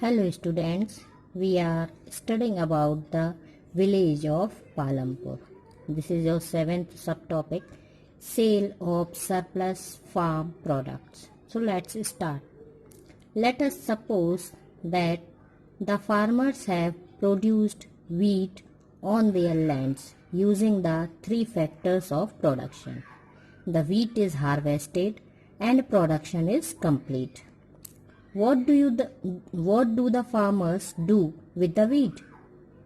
Hello students, we are studying about the village of Palampur. This is your 7th subtopic, sale of surplus farm products. So let's start. Let us suppose that the farmers have produced wheat on their lands using the three factors of production. The wheat is harvested and production is complete. What do the farmers do with the wheat?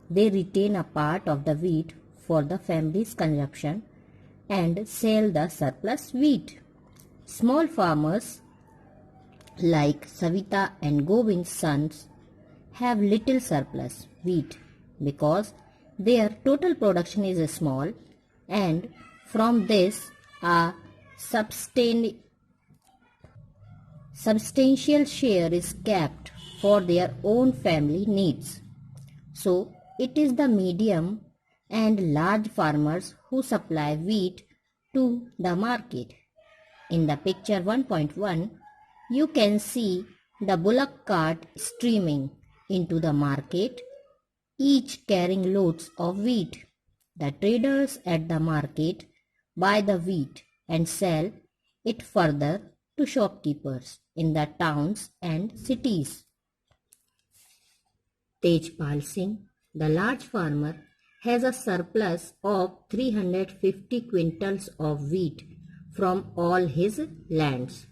They retain a part of the wheat for the family's consumption and sell the surplus wheat. Small farmers like Savita and Govind's sons have little surplus wheat because their total production is small, and from this a substantial share is kept for their own family needs. So, it is the medium and large farmers who supply wheat to the market. In the picture 1.1, you can see the bullock cart streaming into the market, each carrying loads of wheat. The traders at the market buy the wheat and sell it further to shopkeepers in the towns and cities. Tejpal Singh, the large farmer, has a surplus of 350 quintals of wheat from all his lands.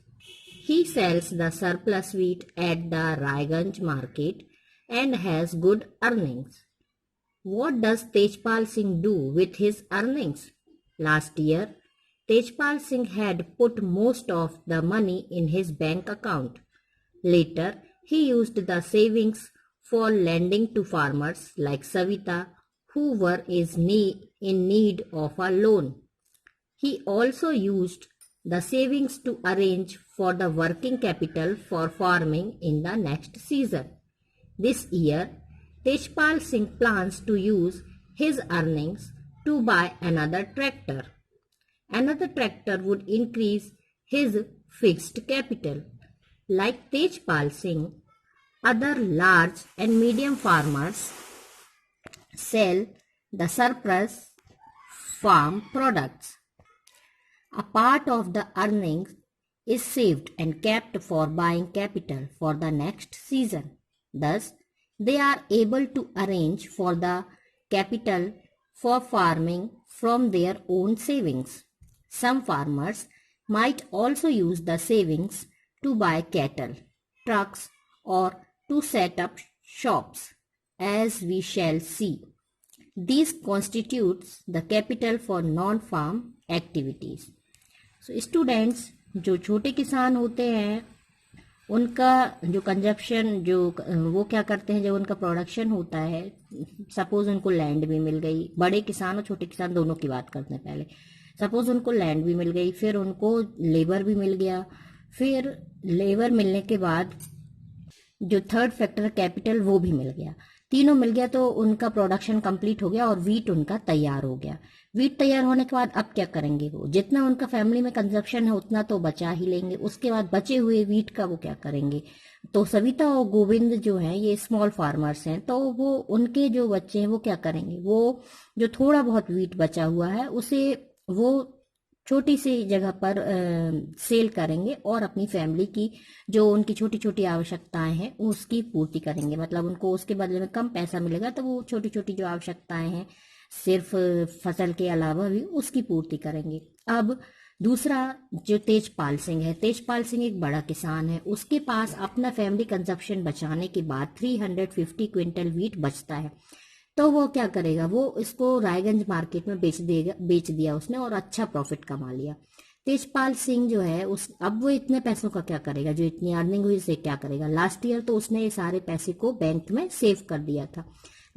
He sells the surplus wheat at the Raiganj market and has good earnings. What does Tejpal Singh do with his earnings? Last year, Tejpal Singh had put most of the money in his bank account. Later, he used the savings for lending to farmers like Savita who were in need of a loan. He also used the savings to arrange for the working capital for farming in the next season. This year, Tejpal Singh plans to use his earnings to buy another tractor. Another tractor would increase his fixed capital. Like Tejpal Singh, other large and medium farmers sell the surplus farm products. A part of the earnings is saved and kept for buying capital for the next season. Thus, they are able to arrange for the capital for farming from their own savings. Some farmers might also use the savings to buy cattle, trucks, or to set up shops, as we shall see. This constitutes the capital for non-farm activities. So, students, जो छोटे किसान होते हैं उनका जो consumption वो क्या करते हैं, जब उनका प्रोडक्शन होता है, सपोज उनको लैंड भी मिल गई, बड़े किसान और छोटे किसान दोनों की बात करते हैं पहले। सपोज उनको लैंड भी मिल गई, फिर उनको लेबर भी मिल गया, फिर लेबर मिलने के बाद जो थर्ड फैक्टर कैपिटल वो भी मिल गया, तीनों मिल गया तो उनका प्रोडक्शन कंप्लीट हो गया और वीट उनका तैयार हो गया। वीट तैयार होने के बाद अब क्या करेंगे, वो जितना उनका फैमिली में कंजप्शन है उतना तो बचा ही लेंगे, उसके बाद बचे हुए वीट का वो क्या करेंगे। तो सविता और गोविंद जो हैं ये स्मॉल फार्मर्स हैं, तो वो उनके जो बच्चे हैं वो क्या करेंगे, वो जो थोड़ा बहुत वीट बचा हुआ है उसे वो छोटी सी जगह पर सेल करेंगे और अपनी फैमिली की जो उनकी छोटी छोटी आवश्यकताएं हैं उसकी पूर्ति करेंगे। मतलब उनको उसके बदले में कम पैसा मिलेगा तो वो छोटी छोटी जो आवश्यकताएं हैं सिर्फ फसल के अलावा भी उसकी पूर्ति करेंगे। अब दूसरा जो तेजपाल सिंह है, तेजपाल सिंह एक बड़ा किसान है, उसके पास अपना फैमिली कंजप्शन बचाने के बाद 350 क्विंटल वीट बचता है। तो वो क्या करेगा, वो इसको रायगंज मार्केट में बेच दिया उसने और अच्छा प्रॉफिट कमा लिया। तेजपाल सिंह जो है अब वो इतने पैसों का क्या करेगा, जो इतनी अर्निंग हुई इसे क्या करेगा। लास्ट ईयर तो उसने ये सारे पैसे को बैंक में सेव कर दिया था,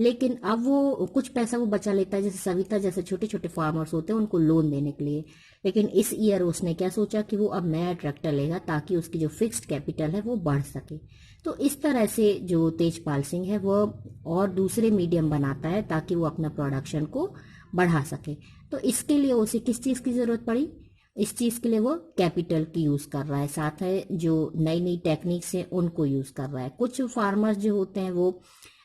लेकिन अब वो कुछ पैसा वो बचा लेता है, जैसे सविता जैसे छोटे छोटे फार्मर्स होते हैं उनको लोन देने के लिए। लेकिन इस ईयर उसने क्या सोचा कि वो अब नया ट्रैक्टर लेगा ताकि उसकी जो फिक्स्ड कैपिटल है वो बढ़ सके। तो इस तरह से जो तेजपाल सिंह है वो और दूसरे मीडियम बनाता है ताकि वो अपना प्रोडक्शन को बढ़ा सके। तो इसके लिए उसे किस चीज़ की ज़रूरत पड़ी, इस चीज के लिए वो कैपिटल की यूज कर रहा है, साथ है जो नई नई टेक्निक्स है उनको यूज कर रहा है। कुछ फार्मर्स जो होते हैं वो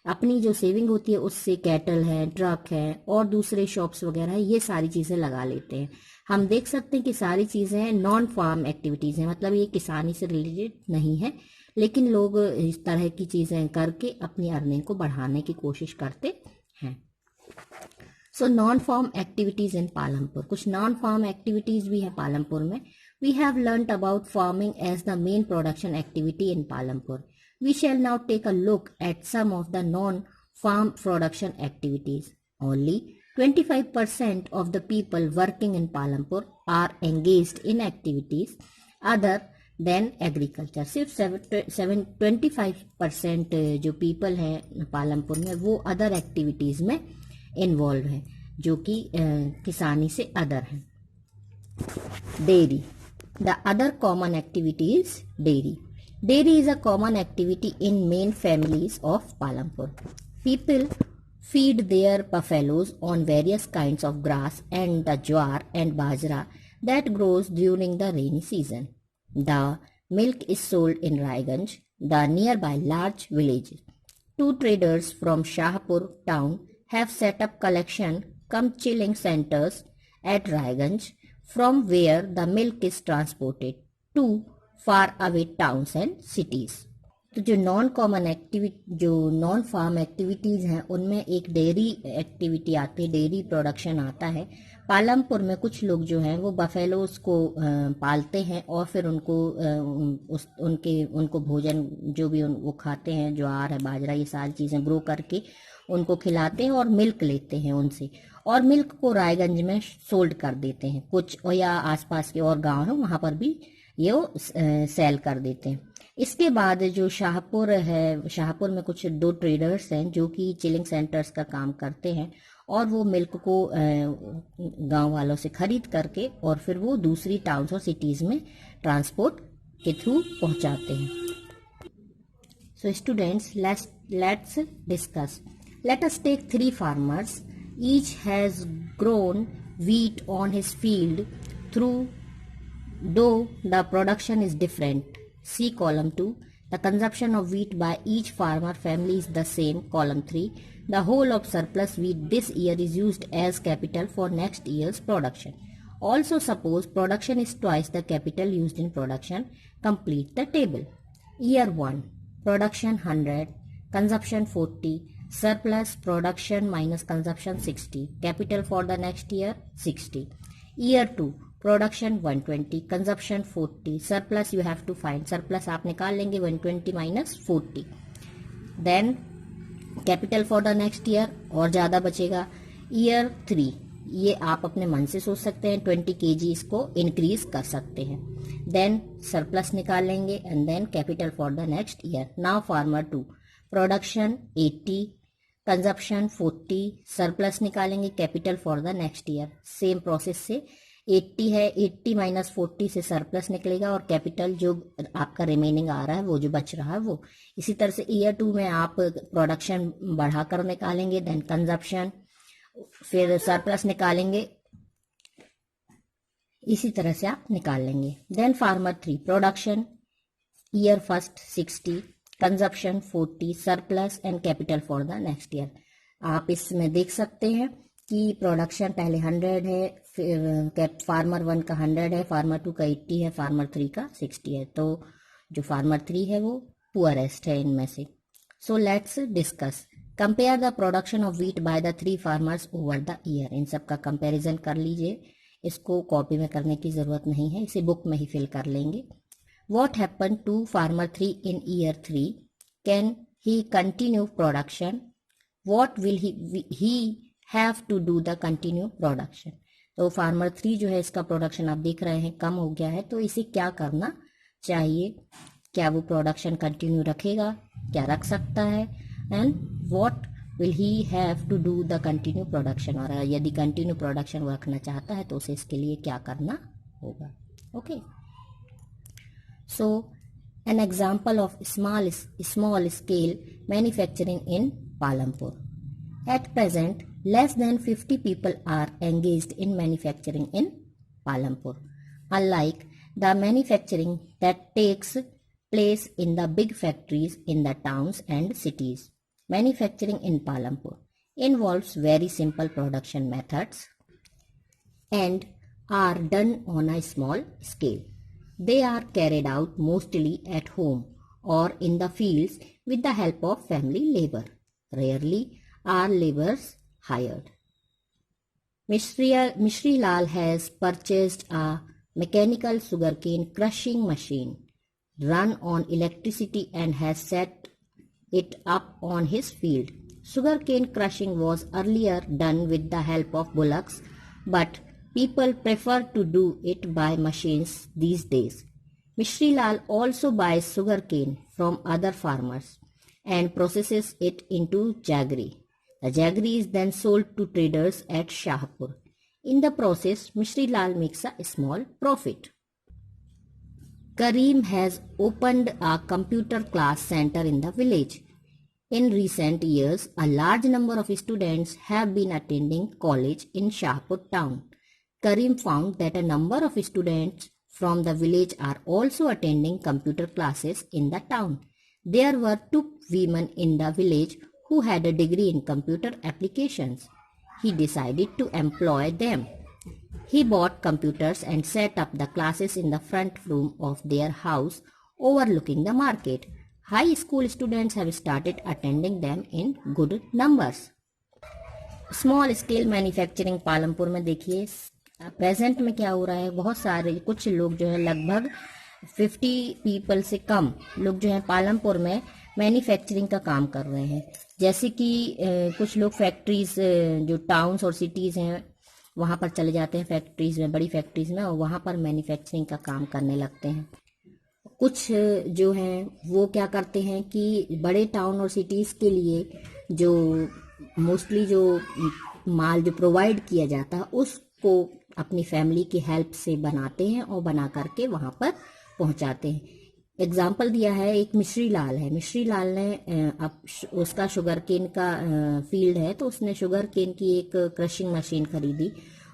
अपनी जो सेविंग होती है उससे कैटल है, ट्रक है और दूसरे शॉप्स वगैरह है, ये सारी चीजें लगा लेते हैं। हम देख सकते हैं कि सारी चीजें नॉन फार्म एक्टिविटीज हैं, मतलब ये किसानी से रिलेटेड नहीं है, लेकिन लोग इस तरह की चीजें करके अपनी अर्निंग को बढ़ाने की कोशिश करते हैं। So non farm activities in Palampur, कुछ नॉन फार्म एक्टिविटीज भी है पालमपुर में। We have learned about farming as the main production activity in Palampur. We shall now take a look at some of the non-farm production activities. Only 25% of the people working in Palampur are engaged in activities other than agriculture. सिर्फ 25% जो people हैं पालमपुर में वो other activities में involved हैं, जो कि किसानी से other हैं. Dairy. The other common activity is dairy. Dairy is a common activity in main families of Palampur. People feed their buffaloes on various kinds of grass and the jowar and bajra that grows during the rainy season. The milk is sold in Raiganj, the nearby large village. Two traders from Shahpur town have set up collection cum chilling centers at Raiganj, from where the milk is transported to far away towns and cities. तो जो non farm activities हैं उनमें एक dairy activity आती है, dairy production आता है. पालमपुर में कुछ लोग जो हैं वो बफेलोज को पालते हैं और फिर उनको भोजन जो भी वो खाते हैं, ज्वार है, बाजरा, ये सारी चीज़ें ग्रो करके उनको खिलाते हैं और मिल्क लेते हैं उनसे, और मिल्क को रायगंज में सोल्ड कर देते हैं. कुछ या आसपास के और गांव हैं वहां पर भी ये सेल कर देते हैं. इसके बाद जो शाहपुर है, शाहपुर में कुछ 2 ट्रेडर्स हैं जो कि चिलिंग सेंटर्स का काम करते हैं और वो मिल्क को गांव वालों से खरीद करके और फिर वो दूसरी टाउन्स और सिटीज में ट्रांसपोर्ट के थ्रू पहुंचाते हैं. So students, let's discuss. Let us take 3 farmers. Each has grown wheat on his field through, though the production is different. See column 2. The consumption of wheat by each farmer family is the same. Column 3. The whole of surplus wheat this year is used as capital for next year's production. Also suppose production is twice the capital used in production. Complete the table. Year 1. Production 100. Consumption 40. Surplus production minus consumption 60. Capital for the next year 60. Year 2. Production 120, consumption 40, surplus you have to find. Surplus आप निकाल लेंगे 120 minus 40. Then capital for the next year और ज़्यादा बचेगा. Year 3, ये आप अपने मन से सोच सकते हैं, 20 kg इसको इंक्रीज कर सकते हैं. देन सरप्लस निकाल लेंगे and then capital for the next year. Now farmer 2, production 80, consumption 40, surplus निकालेंगे, capital for the next year. Same process से 80 है, 80 माइनस 40 से सरप्लस निकलेगा और कैपिटल जो आपका रिमेनिंग आ रहा है वो जो बच रहा है वो. इसी तरह से ईयर 2 में आप प्रोडक्शन बढ़ाकर निकालेंगे, देन कंजप्शन, फिर सरप्लस निकालेंगे, इसी तरह से आप निकाल लेंगे. Then farmer 3, production year first 60, consumption 40, surplus and capital for the next year. आप इसमें देख सकते हैं कि प्रोडक्शन पहले 100 है, फिर फार्मर 1 का 100 है, फार्मर 2 का 80 है, फार्मर 3 का 60 है. तो जो फार्मर 3 है वो पुअरेस्ट है इनमें से. So let's discuss. Compare the production of wheat by the 3 farmers over the year. इन सब का कंपैरिजन कर लीजिए. इसको कॉपी में करने की जरूरत नहीं है, इसे बुक में ही फिल कर लेंगे. What happen to farmer 3 in year 3? Can he continue production? What will he have to do the continue production? तो फार्मर 3 जो है इसका प्रोडक्शन आप देख रहे हैं कम हो गया है, तो इसे क्या करना चाहिए? क्या वो प्रोडक्शन कंटिन्यू रखेगा? क्या रख सकता है? And what will he have to do the continue production? और यदि कंटिन्यू प्रोडक्शन वो रखना चाहता है तो उसे इसके लिए क्या करना होगा? Okay, so an example of small scale manufacturing in Palampur. At present, less than 50 people are engaged in manufacturing in Palampur. unlike the manufacturing that takes place in the big factories in the towns and cities. Manufacturing in Palampur involves very simple production methods and are done on a small scale. They are carried out mostly at home or in the fields with the help of family labor. Rarely are laborers hired. Mishri Lal has purchased a mechanical sugarcane crushing machine run on electricity and has set it up on his field. Sugarcane crushing was earlier done with the help of bullocks, but people prefer to do it by machines these days. Mishri Lal also buys sugarcane from other farmers and processes it into jaggery. The jaggery is then sold to traders at Shahpur. In the process, Mishri Lal makes a small profit. Karim has opened a computer class center in the village. In recent years, a large number of students have been attending college in Shahpur town. Karim found that a number of students from the village are also attending computer classes in the town. There were two women in the village who had a degree in computer applications. He decided to employ them. He bought computers and set up the classes in the front room of their house overlooking the market. High school students have started attending them in good numbers. Small scale manufacturing Palampur में देखिए present में क्या हो रहा है, बहुत सारे कुछ लोग जो है लगभग 50 पीपल से कम लोग जो है पालमपुर में मैन्युफैक्चरिंग का काम कर रहे हैं। जैसे कि कुछ लोग फैक्ट्रीज जो टाउन्स और सिटीज़ हैं वहाँ पर चले जाते हैं फैक्ट्रीज में, बड़ी फैक्ट्रीज में, और वहाँ पर मैन्युफैक्चरिंग का काम करने लगते हैं। कुछ जो हैं वो क्या करते हैं कि बड़े टाउन और सिटीज़ के लिए जो मोस्टली जो माल जो प्रोवाइड किया जाता है उसको अपनी फैमिली की हेल्प से बनाते हैं और बना करके वहाँ पर पहुँचाते हैं। एग्जाम्पल दिया है, एक मिश्री लाल है। मिश्री लाल ने अब उसका शुगर केन का फील्ड है, तो उसने शुगर केन की एक क्रशिंग मशीन खरीदी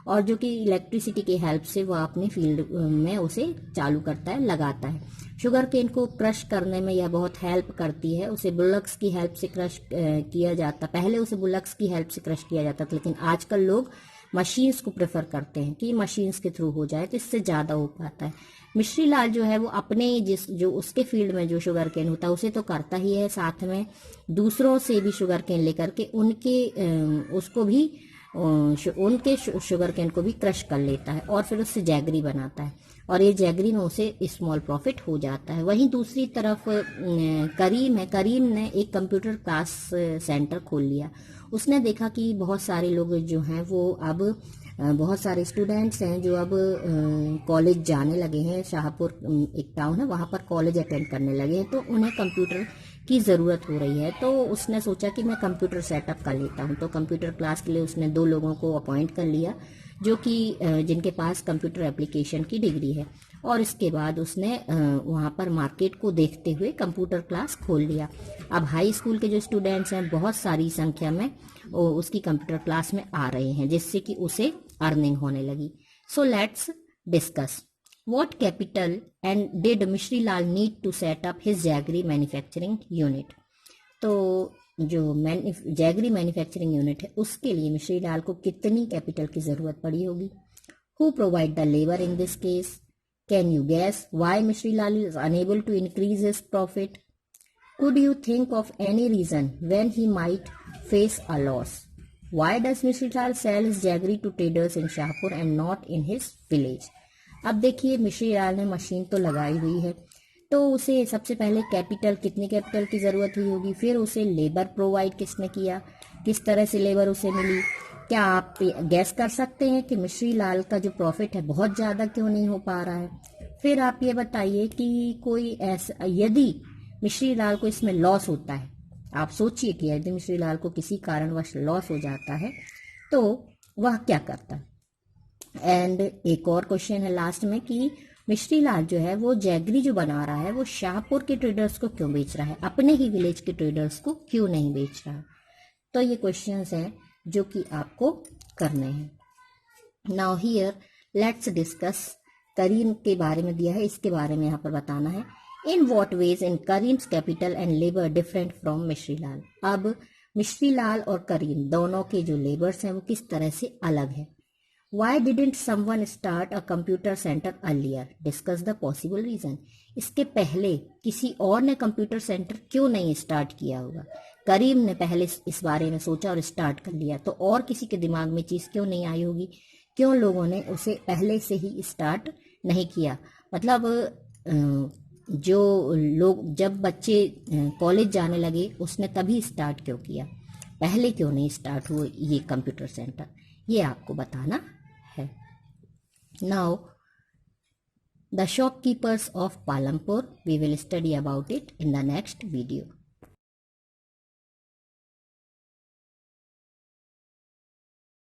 और जो कि इलेक्ट्रिसिटी की हेल्प से वह अपने फील्ड में उसे चालू करता है, लगाता है। शुगर केन को क्रश करने में यह बहुत हेल्प करती है। उसे बुलक्स की हेल्प से क्रश किया जाता, पहले उसे बुलक्स की हेल्प से क्रश किया जाता था, लेकिन आजकल लोग मशीन्स को प्रेफर करते हैं कि मशीन्स के थ्रू हो जाए तो इससे ज़्यादा हो पाता है। मिश्री लाल जो है वो अपने जो उसके फील्ड में जो शुगर केन होता है उसे तो करता ही है, साथ में दूसरों से भी शुगर केन लेकर के उनके शुगर केन को भी क्रश कर लेता है और फिर उससे जैगरी बनाता है और ये जैगरी में उसे स्मॉल प्रॉफिट हो जाता है। वहीं दूसरी तरफ करीम है। करीम ने एक कंप्यूटर क्लास सेंटर खोल लिया। उसने देखा कि बहुत सारे लोग जो हैं वो अब बहुत सारे स्टूडेंट्स हैं जो अब कॉलेज जाने लगे हैं। शाहपुर एक टाउन है, वहाँ पर कॉलेज अटेंड करने लगे हैं, तो उन्हें कंप्यूटर की ज़रूरत हो रही है। तो उसने सोचा कि मैं कंप्यूटर सेटअप कर लेता हूँ। तो कंप्यूटर क्लास के लिए उसने 2 लोगों को अपॉइंट कर लिया जो कि जिनके पास कंप्यूटर एप्लीकेशन की डिग्री है, और इसके बाद उसने वहाँ पर मार्केट को देखते हुए कंप्यूटर क्लास खोल लिया। अब हाई स्कूल के जो स्टूडेंट्स हैं बहुत सारी संख्या में उसकी कंप्यूटर क्लास में आ रहे हैं, जिससे कि उसे अर्निंग होने लगी। So let's discuss what capital and did Mishri Lal need to set up his jaggery manufacturing unit. तो जो जैगरी मैन्युफैक्चरिंग यूनिट है उसके लिए मिश्री लाल को कितनी कैपिटल की जरूरत पड़ी होगी। Who provide the labour in this case. Can you guess why Mishri Lal is unable to increase his profit. Could you think of any reason when he might face a loss. Why does Mishri Lal sell his jaggery to traders in Shahpur and not in his village? अब देखिए मिश्री लाल ने machine तो लगाई हुई है, तो उसे सबसे पहले कितनी कैपिटल की ज़रूरत हुई होगी, फिर उसे लेबर प्रोवाइड किसने किया, किस तरह से लेबर उसे मिली। क्या आप गैस कर सकते हैं कि मिश्री लाल का जो प्रॉफिट है बहुत ज़्यादा क्यों नहीं हो पा रहा है। फिर आप ये बताइए कि कोई ऐसा यदि मिश्री लाल को इसमें लॉस होता है, आप सोचिए कि यदि मिश्री लाल को किसी कारणवश लॉस हो जाता है तो वह क्या करता है। एंड एक और क्वेश्चन है लास्ट में कि मिश्री लाल जो है वो जैगरी जो बना रहा है वो शाहपुर के ट्रेडर्स को क्यों बेच रहा है, अपने ही विलेज के ट्रेडर्स को क्यों नहीं बेच रहा है। तो ये क्वेश्चंस हैं जो कि आपको करने हैं। नाउ हियर लेट्स डिस्कस करीम के बारे में दिया है, इसके बारे में यहाँ पर बताना है। In what ways in Karim's capital and labour different from Mishri Lal. अब मिश्री लाल और करीम दोनों के जो लेबर्स हैं वो किस तरह से अलग है। Why didn't someone start a computer centre earlier, discuss the possible reason. इसके पहले किसी और ने कंप्यूटर सेंटर क्यों नहीं स्टार्ट किया होगा। करीम ने पहले इस बारे में सोचा और स्टार्ट कर लिया, तो और किसी के दिमाग में चीज क्यों नहीं आई होगी, क्यों लोगों ने उसे पहले से ही स्टार्ट नहीं किया। मतलब जो लोग, जब बच्चे कॉलेज जाने लगे उसने तभी स्टार्ट क्यों किया, पहले क्यों नहीं स्टार्ट हुआ ये कंप्यूटर सेंटर, ये आपको बताना है। Now the shopkeepers of Palampur, we will study about it in the next video.